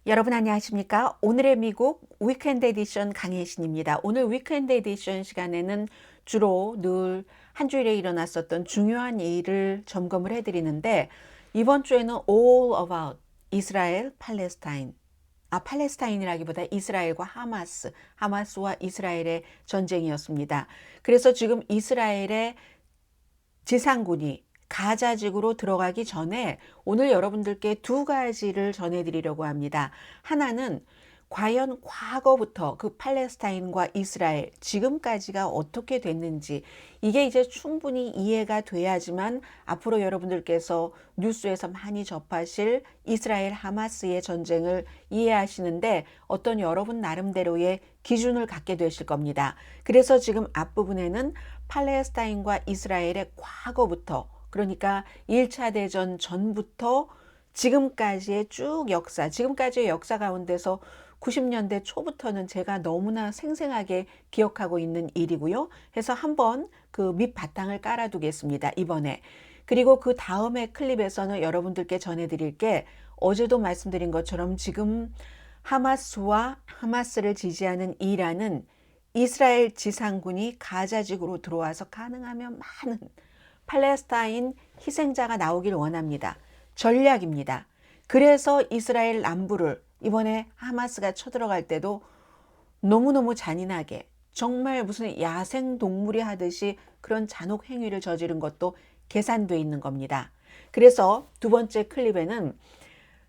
여러분 안녕하십니까? 오늘의 미국 위켄드 에디션 강혜신입니다. 오늘 위켄드 에디션 시간에는 주로 늘 한 주일에 일어났었던 중요한 일을 점검을 해드리는데 이번 주에는 all about 이스라엘, 팔레스타인. 팔레스타인이라기보다 이스라엘과 하마스와 이스라엘의 전쟁이었습니다. 그래서 지금 이스라엘의 지상군이 가자지구로 들어가기 전에 오늘 여러분들께 두 가지를 전해드리려고 합니다. 하나는 과연 과거부터 그 팔레스타인과 이스라엘 지금까지가 어떻게 됐는지 이게 이제 충분히 이해가 돼야지만 앞으로 여러분들께서 뉴스에서 많이 접하실 이스라엘 하마스의 전쟁을 이해하시는데 어떤 여러분 나름대로의 기준을 갖게 되실 겁니다. 그래서 지금 앞부분에는 팔레스타인과 이스라엘의 과거부터 그러니까 1차 대전 전부터 지금까지의 쭉 역사, 지금까지의 역사 가운데서 90년대 초부터는 제가 너무나 생생하게 기억하고 있는 일이고요. 해서 한번 그 밑바탕을 깔아두겠습니다. 이번에. 그리고 그 다음에 클립에서는 여러분들께 전해드릴 게 어제도 말씀드린 것처럼 지금 하마스와 하마스를 지지하는 이란은 이스라엘 지상군이 가자지구로 들어와서 가능하면 많은 팔레스타인 희생자가 나오길 원합니다. 전략입니다. 그래서 이스라엘 남부를 이번에 하마스가 쳐들어갈 때도 너무너무 잔인하게 정말 무슨 야생 동물이 하듯이 그런 잔혹 행위를 저지른 것도 계산돼 있는 겁니다. 그래서 두 번째 클립에는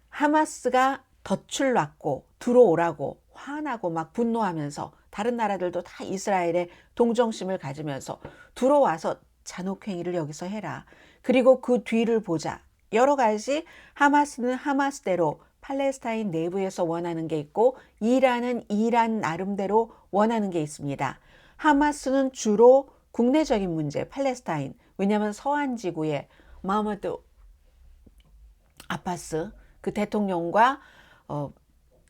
하마스가 덫을 놨고 들어오라고 화나고 막 분노하면서 다른 나라들도 다 이스라엘에 동정심을 가지면서 들어와서 잔혹행위를 여기서 해라. 그리고 그 뒤를 보자. 여러 가지 하마스는 하마스대로 팔레스타인 내부에서 원하는 게 있고 이란은 이란 나름대로 원하는 게 있습니다. 하마스는 주로 국내적인 문제, 팔레스타인. 왜냐하면 서한 지구에 마흐무드 아바스 그 대통령과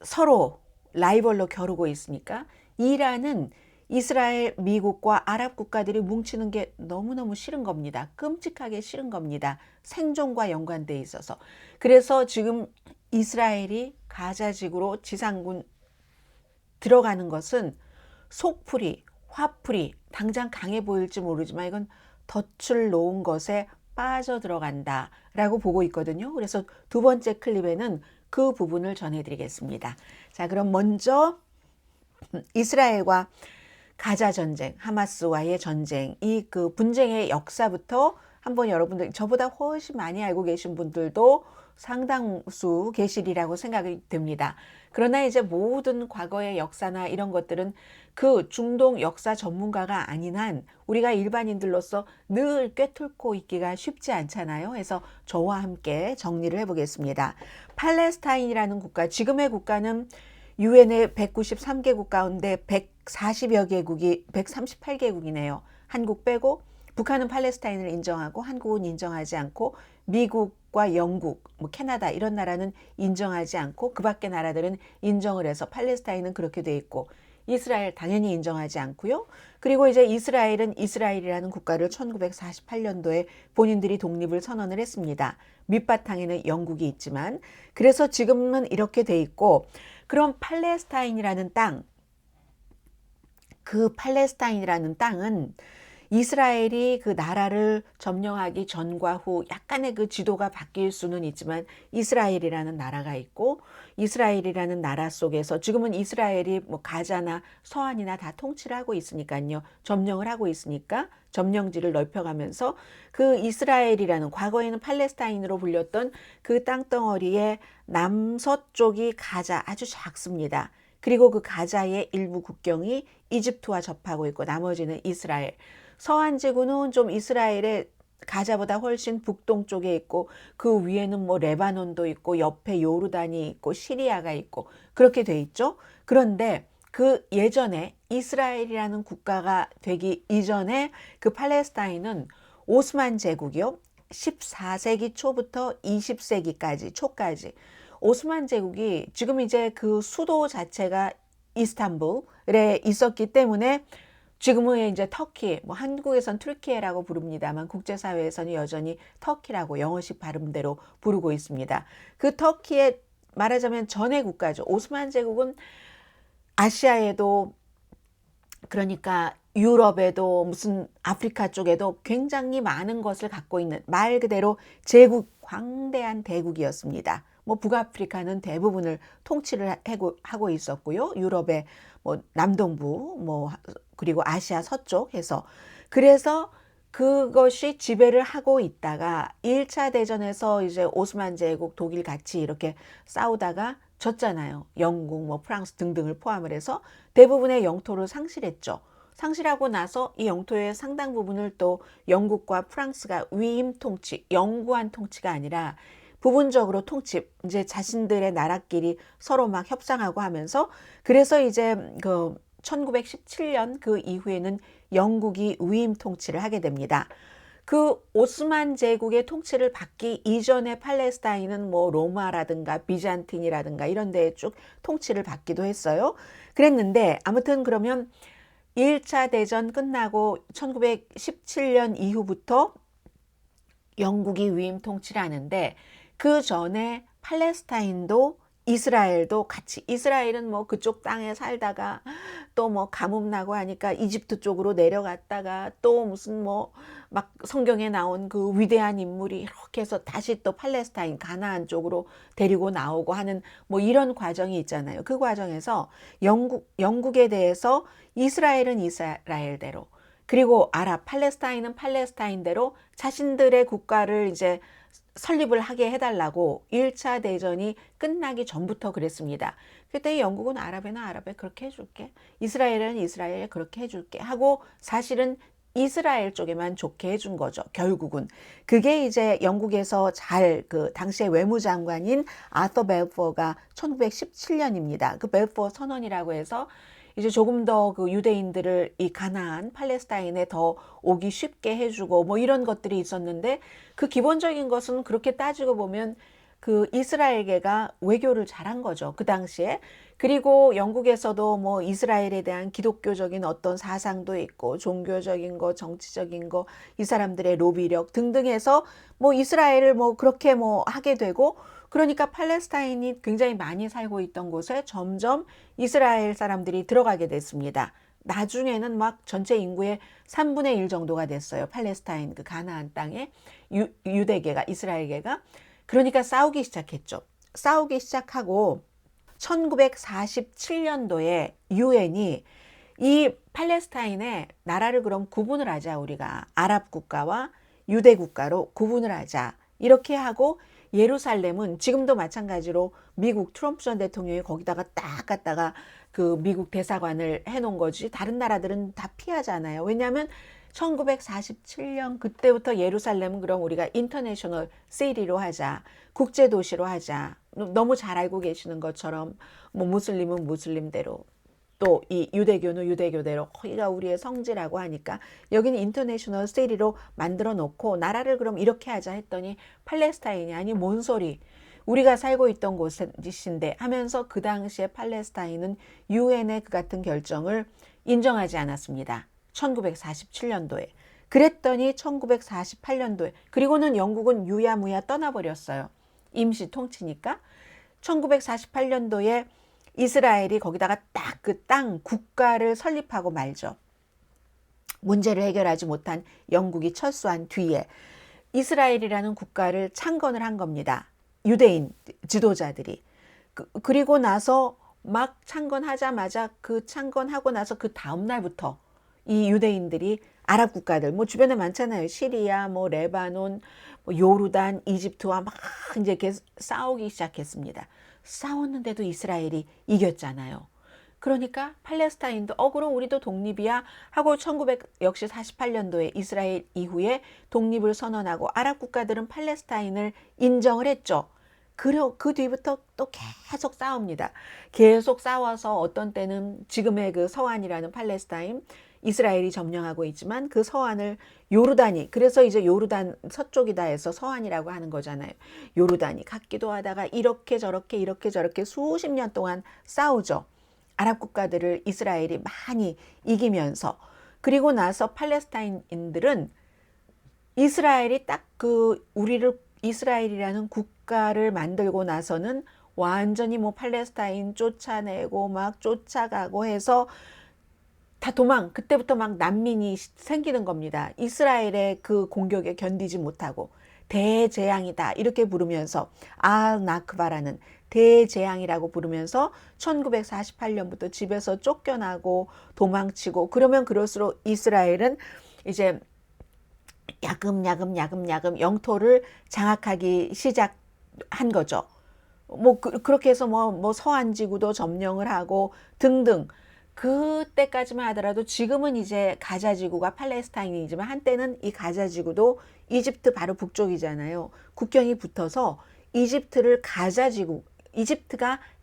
서로 라이벌로 겨루고 있으니까 이란은 이스라엘, 미국과 아랍 국가들이 뭉치는 게 너무너무 싫은 겁니다. 끔찍하게 싫은 겁니다. 생존과 연관돼 있어서. 그래서 지금 이스라엘이 가자지구로 지상군 들어가는 것은 속풀이, 화풀이, 당장 강해 보일지 모르지만 이건 덫을 놓은 것에 빠져 들어간다라고 보고 있거든요. 그래서 두 번째 클립에는 그 부분을 전해드리겠습니다. 자, 그럼 먼저 이스라엘과 가자 전쟁, 하마스와의 전쟁, 이 그 분쟁의 역사부터 한번 여러분들 저보다 훨씬 많이 알고 계신 분들도 상당수 계시리라고 생각이 듭니다. 그러나 이제 모든 과거의 역사나 이런 것들은 그 중동 역사 전문가가 아닌 한 우리가 일반인들로서 늘 꿰뚫고 있기가 쉽지 않잖아요. 그래서 저와 함께 정리를 해보겠습니다. 팔레스타인이라는 국가, 지금의 국가는 유엔의 193개국 가운데 140여 개국이 138개국이네요. 한국 빼고 북한은 팔레스타인을 인정하고 한국은 인정하지 않고 미국과 영국, 캐나다 이런 나라는 인정하지 않고 그 밖의 나라들은 인정을 해서 팔레스타인은 그렇게 돼 있고 이스라엘 당연히 인정하지 않고요. 그리고 이제 이스라엘은 이스라엘이라는 국가를 1948년도에 본인들이 독립을 선언을 했습니다. 밑바탕에는 영국이 있지만 그래서 지금은 이렇게 돼 있고 그럼 팔레스타인이라는 땅, 그 팔레스타인이라는 땅은 이스라엘이 그 나라를 점령하기 전과 후 약간의 그 지도가 바뀔 수는 있지만 이스라엘이라는 나라가 있고 이스라엘이라는 나라 속에서 지금은 이스라엘이 가자나 서한이나 다 통치를 하고 있으니까요. 점령을 하고 있으니까 점령지를 넓혀가면서 그 이스라엘이라는 과거에는 팔레스타인으로 불렸던 그 땅덩어리의 남서쪽이 가자 아주 작습니다. 그리고 그 가자의 일부 국경이 이집트와 접하고 있고 나머지는 이스라엘. 서한 지구는 좀 이스라엘의 가자보다 훨씬 북동쪽에 있고 그 위에는 레바논도 있고 옆에 요르단이 있고 시리아가 있고 그렇게 돼 있죠. 그런데 그 예전에 이스라엘이라는 국가가 되기 이전에 그 팔레스타인은 오스만 제국이요. 14세기 초부터 20세기까지 초까지 오스만 제국이 지금 이제 그 수도 자체가 이스탄불에 있었기 때문에 지금은 이제 터키, 한국에선 튀르키예라고 부릅니다만 국제사회에서는 여전히 터키라고 영어식 발음대로 부르고 있습니다. 그 터키의 말하자면 전의 국가죠. 오스만 제국은 아시아에도, 그러니까 유럽에도 무슨 아프리카 쪽에도 굉장히 많은 것을 갖고 있는, 말 그대로 제국, 광대한 대국이었습니다. 뭐 북아프리카는 대부분을 통치를 하고 있었고요. 유럽의 뭐 남동부, 뭐 그리고 아시아 서쪽 해서, 그래서 그것이 지배를 하고 있다가 1차 대전에서 이제 오스만 제국, 독일 같이 이렇게 싸우다가 졌잖아요. 영국, 뭐 프랑스 등등을 포함을 해서 대부분의 영토를 상실했죠. 상실하고 나서 이 영토의 상당 부분을 또 영국과 프랑스가 위임 통치, 영구한 통치가 아니라 부분적으로 통치, 이제 자신들의 나라끼리 서로 막 협상하고 하면서, 그래서 이제 그 1917년 그 이후에는 영국이 위임 통치를 하게 됩니다. 그 오스만 제국의 통치를 받기 이전의 팔레스타인은 뭐 로마라든가 비잔틴이라든가 이런 데에 쭉 통치를 받기도 했어요. 그랬는데 아무튼 그러면 1차 대전 끝나고 1917년 이후부터 영국이 위임 통치를 하는데, 그 전에 팔레스타인도 이스라엘도 같이, 이스라엘은 뭐 그쪽 땅에 살다가 또 뭐 가뭄 나고 하니까 이집트 쪽으로 내려갔다가 또 무슨 뭐 막 성경에 나온 그 위대한 인물이 이렇게 해서 다시 또 팔레스타인 가나안 쪽으로 데리고 나오고 하는 뭐 이런 과정이 있잖아요. 그 과정에서 영국에 대해서 이스라엘은 이스라엘대로, 그리고 팔레스타인은 팔레스타인대로 자신들의 국가를 이제 설립을 하게 해달라고 1차 대전이 끝나기 전부터 그랬습니다. 그때 영국은 아랍에는 아랍에 그렇게 해줄게, 이스라엘은 이스라엘에 그렇게 해줄게 하고, 사실은 이스라엘 쪽에만 좋게 해준 거죠. 결국은 그게 이제 영국에서 잘, 그 당시의 외무장관인 아서 벨포어가 1917년입니다. 그 벨포어 선언이라고 해서 이제 조금 더 그 유대인들을 이 가나안 팔레스타인에 더 오기 쉽게 해주고 뭐 이런 것들이 있었는데, 그 기본적인 것은 그렇게 따지고 보면 그 이스라엘계가 외교를 잘한 거죠, 그 당시에. 그리고 영국에서도 뭐 이스라엘에 대한 기독교적인 어떤 사상도 있고 종교적인 거, 정치적인 거, 이 사람들의 로비력 등등 해서 뭐 이스라엘을 뭐 그렇게 뭐 하게 되고, 그러니까 팔레스타인이 굉장히 많이 살고 있던 곳에 점점 이스라엘 사람들이 들어가게 됐습니다. 나중에는 막 전체 인구의 3분의 1 정도가 됐어요. 팔레스타인 그 가나안 땅에 유대계가, 이스라엘계가. 그러니까 싸우기 시작했죠. 싸우기 시작하고 1947년도에 유엔이 이 팔레스타인의 나라를 그럼 구분을 하자, 우리가 아랍 국가와 유대 국가로 구분을 하자, 이렇게 하고, 예루살렘은 지금도 마찬가지로 미국 트럼프 전 대통령이 거기다가 딱 갖다가 그 미국 대사관을 해놓은 거지, 다른 나라들은 다 피하잖아요. 왜냐하면 1947년 그때부터 예루살렘은 그럼 우리가 인터내셔널 시티로 하자, 국제도시로 하자. 너무 잘 알고 계시는 것처럼 뭐 무슬림은 무슬림대로, 또 이 유대교는 유대교대로 거기가 우리의 성지라고 하니까 여기는 인터내셔널 시티로 만들어 놓고 나라를 그럼 이렇게 하자 했더니 팔레스타인이 아니 뭔 소리, 우리가 살고 있던 곳인데 하면서, 그 당시에 팔레스타인은 유엔의 그 같은 결정을 인정하지 않았습니다. 1947년도에. 그랬더니 1948년도에, 그리고는 영국은 유야무야 떠나버렸어요. 임시 통치니까. 1948년도에 이스라엘이 거기다가 딱 그 땅 국가를 설립하고 말죠. 문제를 해결하지 못한 영국이 철수한 뒤에 이스라엘이라는 국가를 창건을 한 겁니다. 유대인 지도자들이. 그리고 나서 막 창건하자마자, 그 창건하고 나서 그 다음 날부터 이 유대인들이 아랍 국가들, 뭐 주변에 많잖아요. 시리아, 뭐 레바논, 뭐 요르단, 이집트와 막 이제 이렇게 싸우기 시작했습니다. 싸웠는데도 이스라엘이 이겼잖아요. 그러니까 팔레스타인도 그럼 우리도 독립이야 하고 1948년도에 이스라엘 이후에 독립을 선언하고, 아랍 국가들은 팔레스타인을 인정을 했죠. 그 뒤부터 또 계속 싸웁니다. 계속 싸워서 어떤 때는 지금의 그 서안이라는 팔레스타인, 이스라엘이 점령하고 있지만 그 서안을 요르단이, 그래서 이제 요르단 서쪽이다 해서 서안이라고 하는 거잖아요. 요르단이 갖기도 하다가 이렇게 저렇게 이렇게 저렇게 수십 년 동안 싸우죠. 아랍 국가들을 이스라엘이 많이 이기면서. 그리고 나서 팔레스타인인들은 이스라엘이 딱 그 우리를, 이스라엘이라는 국가를 만들고 나서는 완전히 뭐 팔레스타인 쫓아내고 막 쫓아가고 해서 다 그때부터 막 난민이 생기는 겁니다. 이스라엘의 그 공격에 견디지 못하고 대재앙이다 이렇게 부르면서 나크바라는 대재앙이라고 부르면서 1948년부터 집에서 쫓겨나고 도망치고 그러면 그럴수록 이스라엘은 이제 야금야금 영토를 장악하기 시작한 거죠. 뭐 그렇게 해서 뭐 서한 지구도 점령을 하고 등등. 그때까지만 하더라도 지금은 이제 가자 지구가 팔레스타인이지만 한때는 이 가자 지구도 이집트 바로 북쪽이잖아요. 국경이 붙어서 이집트가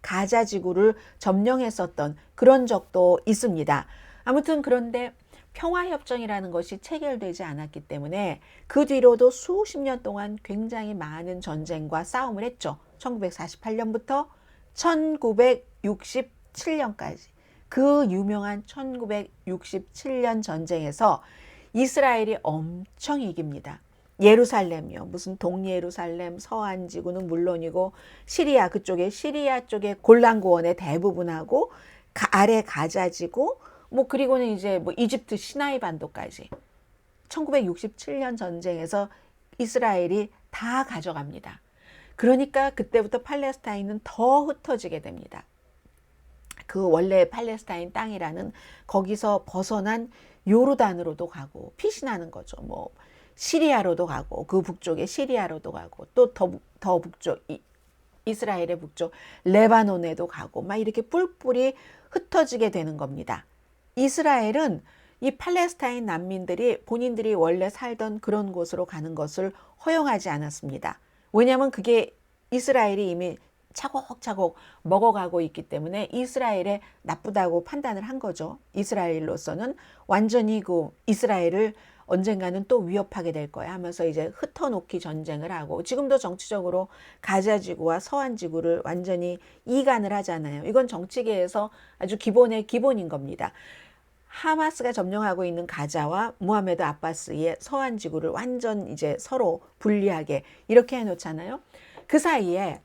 가자 지구를 점령했었던 그런 적도 있습니다. 아무튼 그런데 평화협정이라는 것이 체결되지 않았기 때문에 그 뒤로도 수십 년 동안 굉장히 많은 전쟁과 싸움을 했죠. 1948년부터 1967년까지. 그 유명한 1967년 전쟁에서 이스라엘이 엄청 이깁니다. 예루살렘이요. 무슨 동예루살렘, 서안지구는 물론이고 시리아 쪽에 골란고원의 대부분하고 아래 가자지구 뭐 그리고는 이제 뭐 이집트 시나이 반도까지 1967년 전쟁에서 이스라엘이 다 가져갑니다. 그러니까 그때부터 팔레스타인은 더 흩어지게 됩니다. 그 원래 팔레스타인 땅이라는 거기서 벗어난 요르단으로도 가고 피신하는 거죠. 뭐 시리아로도 가고 그 북쪽에 시리아로도 가고 또 더 북쪽 이스라엘의 북쪽 레바논에도 가고 막 이렇게 뿔뿔이 흩어지게 되는 겁니다. 이스라엘은 이 팔레스타인 난민들이 본인들이 원래 살던 그런 곳으로 가는 것을 허용하지 않았습니다. 왜냐하면 그게 이스라엘이 이미 차곡차곡 먹어가고 있기 때문에 이스라엘에 나쁘다고 판단을 한 거죠. 이스라엘로서는 완전히 그 이스라엘을 언젠가는 또 위협하게 될 거야 하면서 이제 흩어놓기 전쟁을 하고 지금도 정치적으로 가자지구와 서안지구를 완전히 이간을 하잖아요. 이건 정치계에서 아주 기본의 기본인 겁니다. 하마스가 점령하고 있는 가자와 무하메드 아바스의 서안지구를 완전 이제 서로 분리하게 이렇게 해놓잖아요. 그 사이에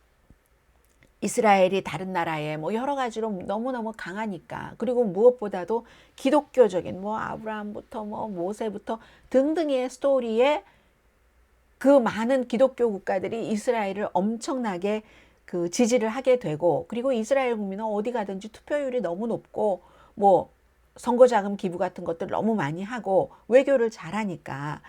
이스라엘이 다른 나라에 뭐 여러 가지로 너무너무 강하니까 그리고 무엇보다도 기독교적인 뭐 아브라함부터 뭐 모세부터 등등의 스토리에 그 많은 기독교 국가들이 이스라엘을 엄청나게 그 지지를 하게 되고 그리고 이스라엘 국민은 어디 가든지 투표율이 너무 높고 뭐 선거자금 기부 같은 것들 너무 많이 하고 외교를 잘하니까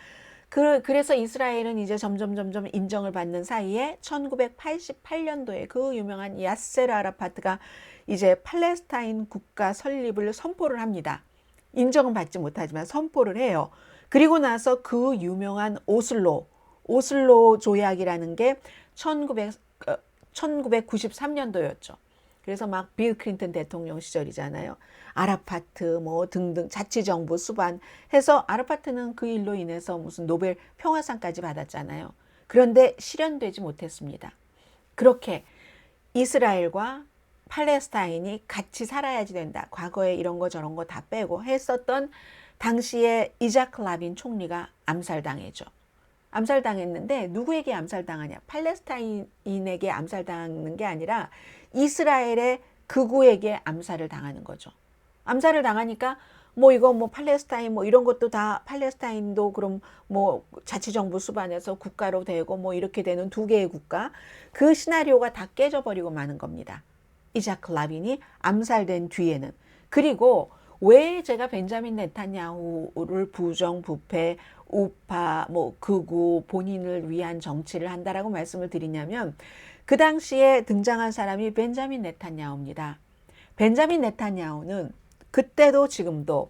그래서 이스라엘은 이제 점점 인정을 받는 사이에 1988년도에 그 유명한 야세르 아라파트가 이제 팔레스타인 국가 설립을 선포를 합니다. 인정은 받지 못하지만 선포를 해요. 그리고 나서 그 유명한 오슬로 조약이라는 게 1993년도였죠. 그래서 막 빌 클린턴 대통령 시절이잖아요. 아라파트 뭐 등등 자치정부 수반해서 아라파트는 그 일로 인해서 무슨 노벨 평화상까지 받았잖아요. 그런데 실현되지 못했습니다. 그렇게 이스라엘과 팔레스타인이 같이 살아야지 된다. 과거에 이런 거 저런 거 다 빼고 했었던 당시에 이자크 라빈 총리가 암살당했죠. 암살당했는데 누구에게 암살당하냐? 팔레스타인에게 암살당하는 게 아니라 이스라엘의 극우에게 암살을 당하는 거죠. 암살을 당하니까 뭐 이거 뭐 팔레스타인 뭐 이런 것도 다 팔레스타인도 그럼 뭐 자치정부 수반해서 국가로 되고 뭐 이렇게 되는 두 개의 국가 그 시나리오가 다 깨져버리고 마는 겁니다. 이자크 라빈이 암살된 뒤에는. 그리고 왜 제가 벤자민 네탄야후를 부정부패 우파 뭐 극우 본인을 위한 정치를 한다라고 말씀을 드리냐면 그 당시에 등장한 사람이 벤자민 네탄야후입니다. 벤자민 네탄야후는 그때도 지금도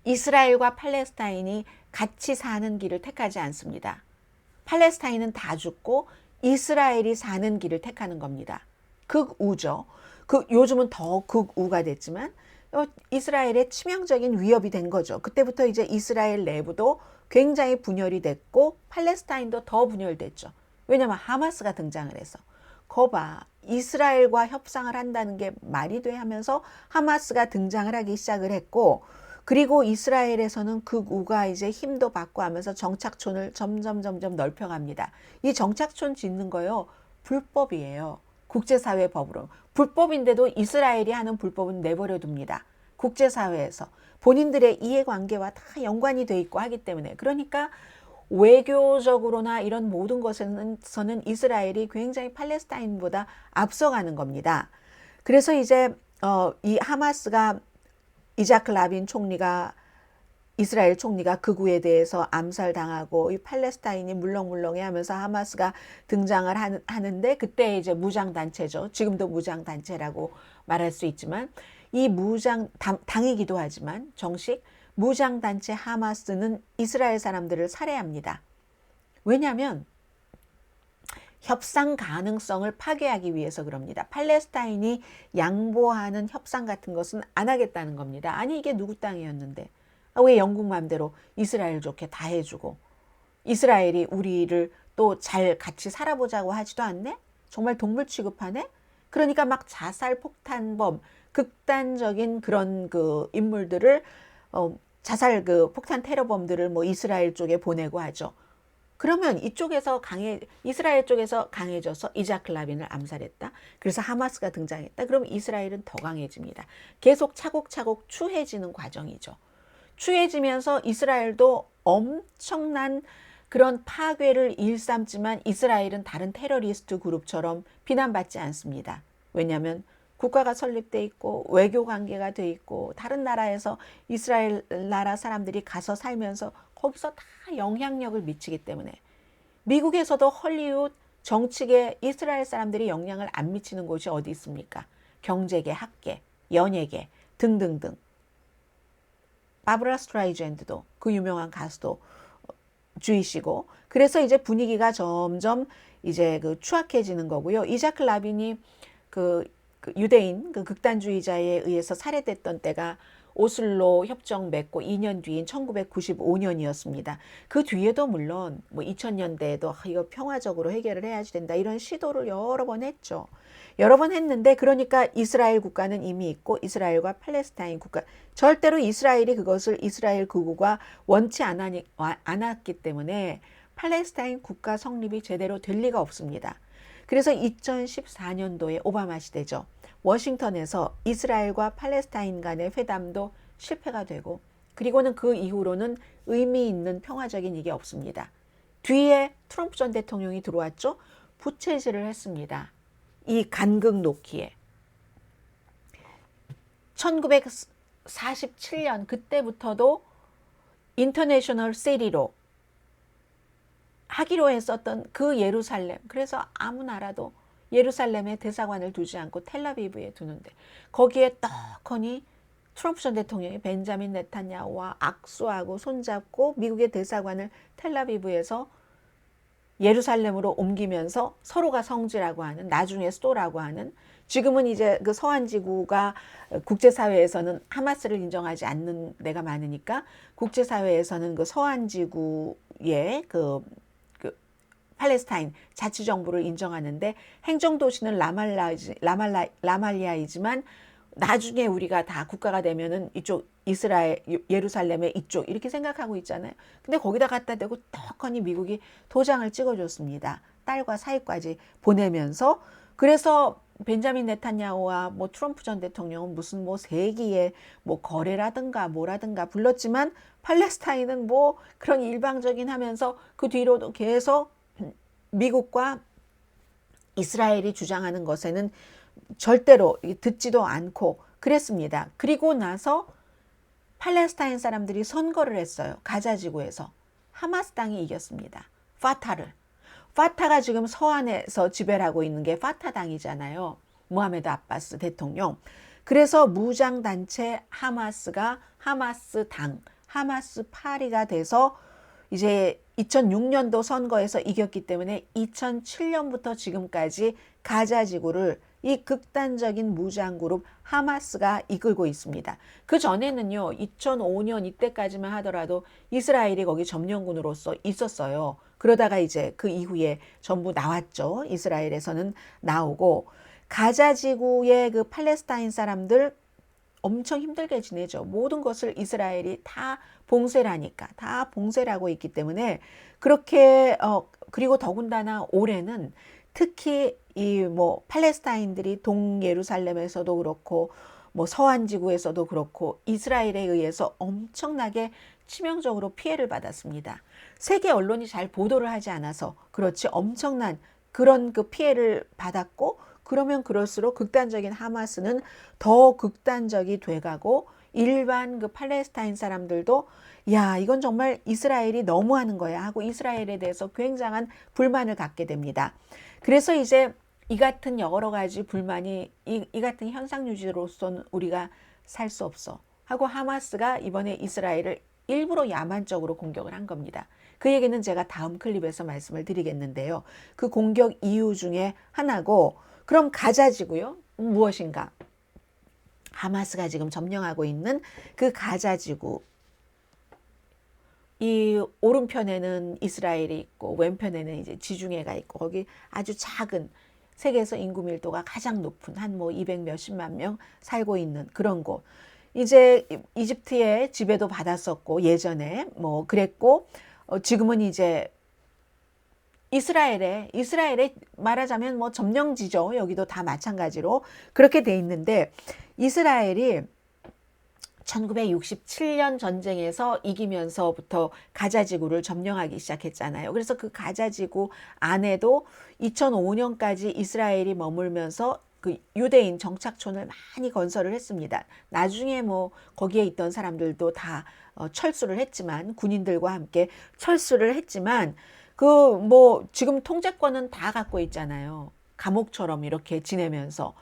이스라엘과 팔레스타인이 같이 사는 길을 택하지 않습니다. 팔레스타인은 다 죽고 이스라엘이 사는 길을 택하는 겁니다. 극우죠. 요즘은 더 극우가 됐지만 이스라엘의 치명적인 위협이 된 거죠. 그때부터 이제 이스라엘 내부도 굉장히 분열이 됐고 팔레스타인도 더 분열됐죠. 왜냐하면 하마스가 등장을 해서 거봐 이스라엘과 협상을 한다는 게 말이 돼 하면서 하마스가 등장을 하기 시작을 했고 그리고 이스라엘에서는 극우가 이제 힘도 받고 하면서 정착촌을 점점 넓혀갑니다. 이 정착촌 짓는 거요. 불법이에요. 국제사회 법으로. 불법인데도 이스라엘이 하는 불법은 내버려 둡니다. 국제사회에서. 본인들의 이해관계와 다 연관이 돼 있고 하기 때문에. 그러니까 외교적으로나 이런 모든 것에서는 이스라엘이 굉장히 팔레스타인보다 앞서가는 겁니다. 그래서 이제 이 하마스가 이자크 라빈 총리가 이스라엘 총리가 극우에 대해서 암살당하고 이 팔레스타인이 물렁물렁해 하면서 하마스가 등장을 하는데 그때 이제 무장단체죠. 지금도 무장단체라고 말할 수 있지만 이 당이기도 하지만 정식 무장단체 하마스는 이스라엘 사람들을 살해합니다. 왜냐하면 협상 가능성을 파괴하기 위해서 그럽니다. 팔레스타인이 양보하는 협상 같은 것은 안 하겠다는 겁니다. 아니 이게 누구 땅이었는데 왜 영국 맘대로 이스라엘 좋게 다 해주고 이스라엘이 우리를 또 잘 같이 살아보자고 하지도 않네? 정말 동물 취급하네? 그러니까 막 자살 폭탄범 극단적인 그런 그 인물들을 자살 그 폭탄 테러범들을 뭐 이스라엘 쪽에 보내고 하죠. 그러면 이스라엘 쪽에서 강해져서 이자크 라빈을 암살했다. 그래서 하마스가 등장했다. 그럼 이스라엘은 더 강해집니다. 계속 차곡차곡 추해지는 과정이죠. 추해지면서 이스라엘도 엄청난 그런 파괴를 일삼지만 이스라엘은 다른 테러리스트 그룹처럼 비난받지 않습니다. 왜냐하면 국가가 설립돼 있고 외교 관계가 돼 있고 다른 나라에서 이스라엘 나라 사람들이 가서 살면서 거기서 다 영향력을 미치기 때문에 미국에서도 헐리우드 정치계 이스라엘 사람들이 영향을 안 미치는 곳이 어디 있습니까? 경제계, 학계, 연예계 등등등. 바브라 스트라이젠드도 그 유명한 가수도 주이시고 그래서 이제 분위기가 점점 이제 그 추악해지는 거고요. 이자크 라빈이 그 유대인 그 극단주의자에 의해서 살해됐던 때가 오슬로 협정 맺고 2년 뒤인 1995년이었습니다. 그 뒤에도 물론 뭐 2000년대에도 이거 평화적으로 해결을 해야지 된다 이런 시도를 여러 번 했죠. 여러 번 했는데 그러니까 이스라엘 국가는 이미 있고 이스라엘과 팔레스타인 국가 절대로 이스라엘이 그것을 이스라엘 극우가 원치 않았기 때문에 팔레스타인 국가 성립이 제대로 될 리가 없습니다. 그래서 2014년도에 오바마 시대죠. 워싱턴에서 이스라엘과 팔레스타인 간의 회담도 실패가 되고 그리고는 그 이후로는 의미 있는 평화적인 일이 없습니다. 뒤에 트럼프 전 대통령이 들어왔죠. 부채질을 했습니다. 이 간극 놓기에 1947년 그때부터도 인터내셔널 시리로 하기로 했었던 그 예루살렘 그래서 아무 나라도 예루살렘에 대사관을 두지 않고 텔라비브에 두는데 거기에 떡하니 트럼프 전 대통령이 벤자민 네탄야후와 악수하고 손잡고 미국의 대사관을 텔라비브에서 예루살렘으로 옮기면서 서로가 성지라고 하는 나중에 수도라고 하는 지금은 이제 그 서한지구가 국제사회에서는 하마스를 인정하지 않는 데가 많으니까 국제사회에서는 그 서한지구의 그 팔레스타인 자치정부를 인정하는데 행정도시는 라말리아이지만 나중에 우리가 다 국가가 되면은 이쪽 이스라엘 예루살렘의 이쪽 이렇게 생각하고 있잖아요. 근데 거기다 갖다 대고 떡하니 미국이 도장을 찍어줬습니다. 딸과 사위까지 보내면서 그래서 벤자민 네탄야후와 뭐 트럼프 전 대통령은 무슨 뭐 세기의 뭐 거래라든가 뭐라든가 불렀지만 팔레스타인은 뭐 그런 일방적인 하면서 그 뒤로도 계속 미국과 이스라엘이 주장하는 것에는 절대로 듣지도 않고 그랬습니다. 그리고 나서 팔레스타인 사람들이 선거를 했어요. 가자지구에서. 하마스 당이 이겼습니다. 파타가 지금 서안에서 지배를 하고 있는 게 파타당이잖아요. 무하메드 아바스 대통령. 그래서 무장단체 하마스가 하마스당, 하마스파리가 돼서 이제 2006년도 선거에서 이겼기 때문에 2007년부터 지금까지 가자지구를 이 극단적인 무장그룹 하마스가 이끌고 있습니다. 그 전에는요 2005년 이때까지만 하더라도 이스라엘이 거기 점령군으로서 있었어요. 그러다가 이제 그 이후에 전부 나왔죠. 이스라엘에서는 나오고 가자지구의 그 팔레스타인 사람들 엄청 힘들게 지내죠. 모든 것을 이스라엘이 다 봉쇄를 하니까 다 봉쇄를 하고 있기 때문에 그렇게 그리고 더군다나 올해는 특히 이 뭐 팔레스타인들이 동예루살렘에서도 그렇고 뭐 서한 지구에서도 그렇고 이스라엘에 의해서 엄청나게 치명적으로 피해를 받았습니다. 세계 언론이 잘 보도를 하지 않아서 그렇지 엄청난 그런 그 피해를 받았고, 그러면 그럴수록 극단적인 하마스는 더 극단적이 돼가고 일반 그 팔레스타인 사람들도 야, 이건 정말 이스라엘이 너무하는 거야 하고 이스라엘에 대해서 굉장한 불만을 갖게 됩니다. 그래서 이제 이 같은 여러 가지 불만이 이 같은 현상 유지로서는 우리가 살 수 없어 하고 하마스가 이번에 이스라엘을 일부러 야만적으로 공격을 한 겁니다. 그 얘기는 제가 다음 클립에서 말씀을 드리겠는데요. 그 공격 이유 중에 하나고, 그럼 가자지구요? 무엇인가? 하마스가 지금 점령하고 있는 그 가자지구, 이 오른편에는 이스라엘이 있고 왼편에는 이제 지중해가 있고 거기 아주 작은, 세계에서 인구 밀도가 가장 높은 한 뭐 200 몇십만 명 살고 있는 그런 곳. 이제 이집트의 지배도 받았었고 예전에 뭐 그랬고, 지금은 이제 이스라엘에 말하자면 뭐 점령지죠. 여기도 다 마찬가지로 그렇게 돼 있는데, 이스라엘이 1967년 전쟁에서 이기면서부터 가자지구를 점령하기 시작했잖아요. 그래서 그 가자지구 안에도 2005년까지 이스라엘이 머물면서 그 유대인 정착촌을 많이 건설을 했습니다. 나중에 뭐 거기에 있던 사람들도 다 철수를 했지만, 군인들과 함께 철수를 했지만, 그 뭐 지금 통제권은 다 갖고 있잖아요. 감옥처럼 이렇게 지내면서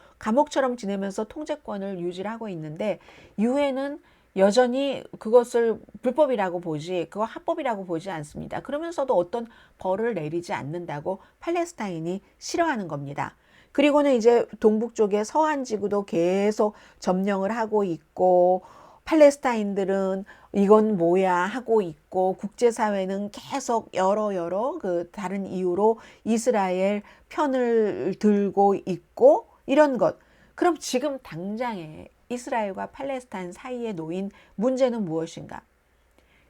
통제권을 유지하고 있는데, 유엔은 여전히 그것을 불법이라고 보지 그거 합법이라고 보지 않습니다. 그러면서도 어떤 벌을 내리지 않는다고 팔레스타인이 싫어하는 겁니다. 그리고는 이제 동북 쪽에 서한 지구도 계속 점령을 하고 있고, 팔레스타인들은 이건 뭐야 하고 있고, 국제사회는 계속 여러 그 다른 이유로 이스라엘 편을 들고 있고 이런 것. 그럼 지금 당장에 이스라엘과 팔레스타인 사이에 놓인 문제는 무엇인가?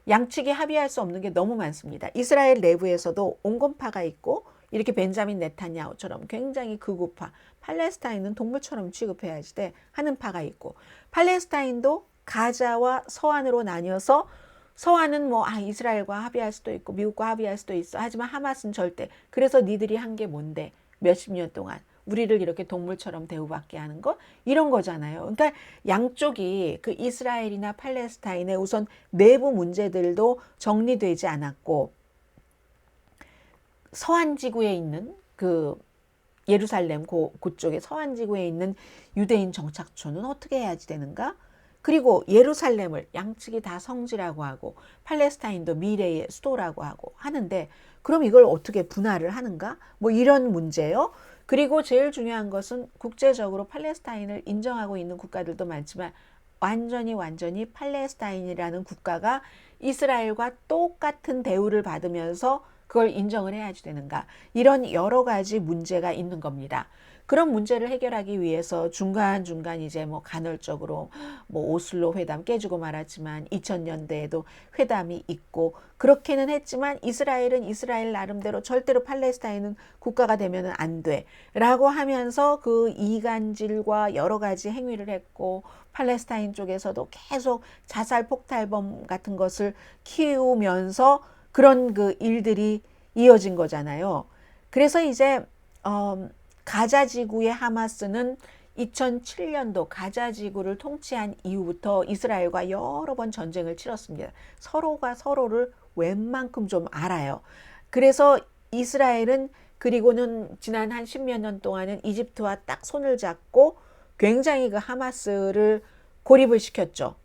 양측이 합의할 수 없는 게 너무 많습니다. 이스라엘 내부에서도 온건파가 있고, 이렇게 벤자민 네타냐후처럼 굉장히 극우파, 팔레스타인은 동물처럼 취급해야지 돼 하는 파가 있고, 팔레스타인도 가자와 서안으로 나뉘어서, 서안은 뭐 이스라엘과 합의할 수도 있고 미국과 합의할 수도 있어. 하지만 하마스는 절대. 그래서 니들이 한 게 뭔데? 몇십 년 동안 우리를 이렇게 동물처럼 대우받게 하는 것? 이런 거잖아요. 그러니까 양쪽이 그 이스라엘이나 팔레스타인의 우선 내부 문제들도 정리되지 않았고, 서한 지구에 있는 그 예루살렘 그쪽에 서한 지구에 있는 유대인 정착촌은 어떻게 해야지 되는가? 그리고 예루살렘을 양측이 다 성지라고 하고 팔레스타인도 미래의 수도라고 하고 하는데, 그럼 이걸 어떻게 분할을 하는가? 뭐 이런 문제요. 그리고 제일 중요한 것은 국제적으로 팔레스타인을 인정하고 있는 국가들도 많지만, 완전히 팔레스타인이라는 국가가 이스라엘과 똑같은 대우를 받으면서 그걸 인정을 해야지 되는가? 이런 여러 가지 문제가 있는 겁니다. 그런 문제를 해결하기 위해서 중간중간 이제 뭐 간헐적으로 뭐 오슬로 회담 깨지고 말았지만 2000년대에도 회담이 있고 그렇게는 했지만, 이스라엘은 이스라엘 나름대로 절대로 팔레스타인은 국가가 되면은 안 돼 라고 하면서 그 이간질과 여러 가지 행위를 했고, 팔레스타인 쪽에서도 계속 자살 폭탄범 같은 것을 키우면서 그런 그 일들이 이어진 거잖아요. 그래서 이제 가자지구의 하마스는 2007년도 가자지구를 통치한 이후부터 이스라엘과 여러 번 전쟁을 치렀습니다. 서로가 서로를 웬만큼 좀 알아요. 그래서 이스라엘은 그리고는 지난 한 10몇 년 동안은 이집트와 딱 손을 잡고 굉장히 그 하마스를 고립을 시켰죠.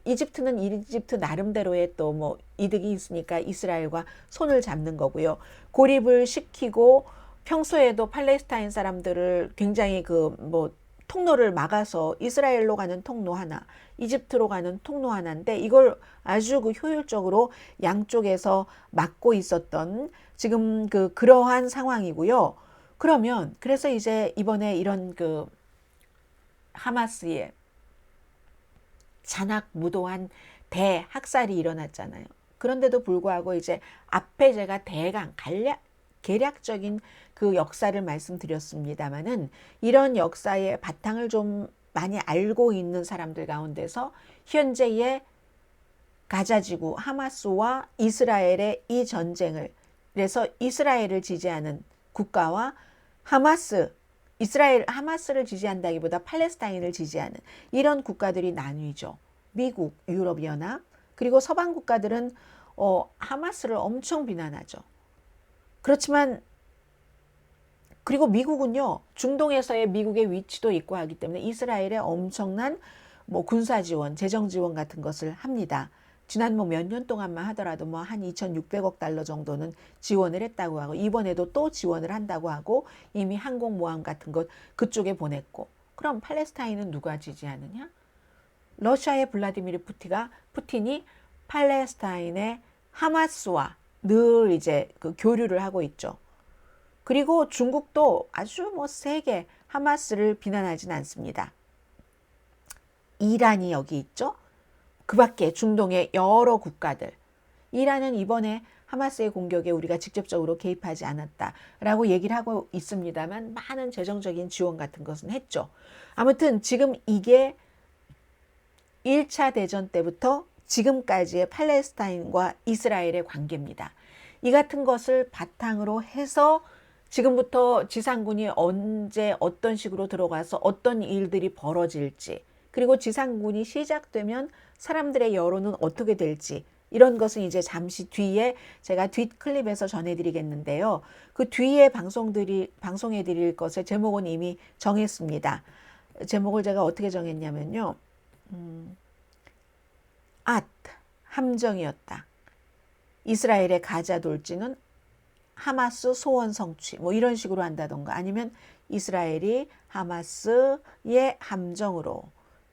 이집트는 이집트 나름대로의 또 뭐 이득이 있으니까 이스라엘과 손을 잡는 거고요. 고립을 시키고 평소에도 팔레스타인 사람들을 굉장히 그 뭐 통로를 막아서 이스라엘로 가는 통로 하나, 이집트로 가는 통로 하나인데, 이걸 아주 그 효율적으로 양쪽에서 막고 있었던 지금 그러한 상황이고요. 그러면 그래서 이제 이번에 이런 그 하마스의 잔악무도한 대학살이 일어났잖아요. 그런데도 불구하고 이제 앞에 제가 대강 개략적인 그 역사를 말씀드렸습니다마는 이런 역사의 바탕을 좀 많이 알고 있는 사람들 가운데서 현재의 가자지구 하마스와 이스라엘의 이 전쟁을, 그래서 이스라엘을 지지하는 국가와 하마스를 지지한다기보다 팔레스타인을 지지하는 이런 국가들이 나뉘죠. 미국, 유럽연합, 그리고 서방 국가들은 하마스를 엄청 비난하죠. 그렇지만 그리고 미국은요, 중동에서의 미국의 위치도 있고 하기 때문에 이스라엘에 엄청난 군사 지원, 재정 지원 같은 것을 합니다. 지난 몇 년 동안만 하더라도 한 2,600억 달러 정도는 지원을 했다고 하고, 이번에도 또 지원을 한다고 하고, 이미 항공모함 같은 것 그쪽에 보냈고. 그럼 팔레스타인은 누가 지지하느냐? 러시아의 블라디미르 푸틴이 팔레스타인의 하마스와 늘 이제 그 교류를 하고 있죠. 그리고 중국도 아주 세게 하마스를 비난하진 않습니다. 이란이 여기 있죠. 그 밖에 중동의 여러 국가들. 이란은 이번에 하마스의 공격에 우리가 직접적으로 개입하지 않았다라고 얘기를 하고 있습니다만 많은 재정적인 지원 같은 것은 했죠. 아무튼 지금 이게 1차 대전 때부터 지금까지의 팔레스타인과 이스라엘의 관계입니다. 이 같은 것을 바탕으로 해서 지금부터 지상군이 언제 어떤 식으로 들어가서 어떤 일들이 벌어질지, 그리고 지상군이 시작되면 사람들의 여론은 어떻게 될지, 이런 것은 이제 잠시 뒤에 제가 뒷 클립에서 전해드리겠는데요. 그 뒤에 방송해드릴 것의 제목은 이미 정했습니다. 제목을 제가 어떻게 정했냐면요. 함정이었다. 이스라엘의 가자 돌진은 하마스 소원 성취, 이런 식으로 한다던가, 아니면 이스라엘이 하마스의 함정으로,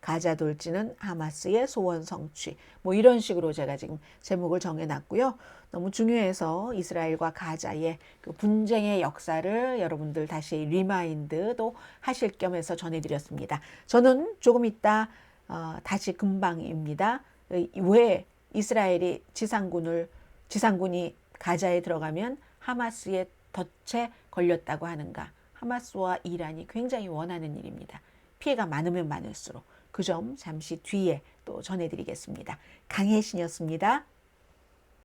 가자 돌진은 하마스의 소원 성취, 이런 식으로 제가 지금 제목을 정해놨고요. 너무 중요해서 이스라엘과 가자의 그 분쟁의 역사를 여러분들 다시 리마인드도 하실 겸해서 전해드렸습니다. 저는 조금 이따 다시 금방입니다. 왜 이스라엘이 지상군이 가자에 들어가면 하마스의 덫에 걸렸다고 하는가. 하마스와 이란이 굉장히 원하는 일입니다. 피해가 많으면 많을수록. 그 점 잠시 뒤에 또 전해드리겠습니다. 강혜신이었습니다.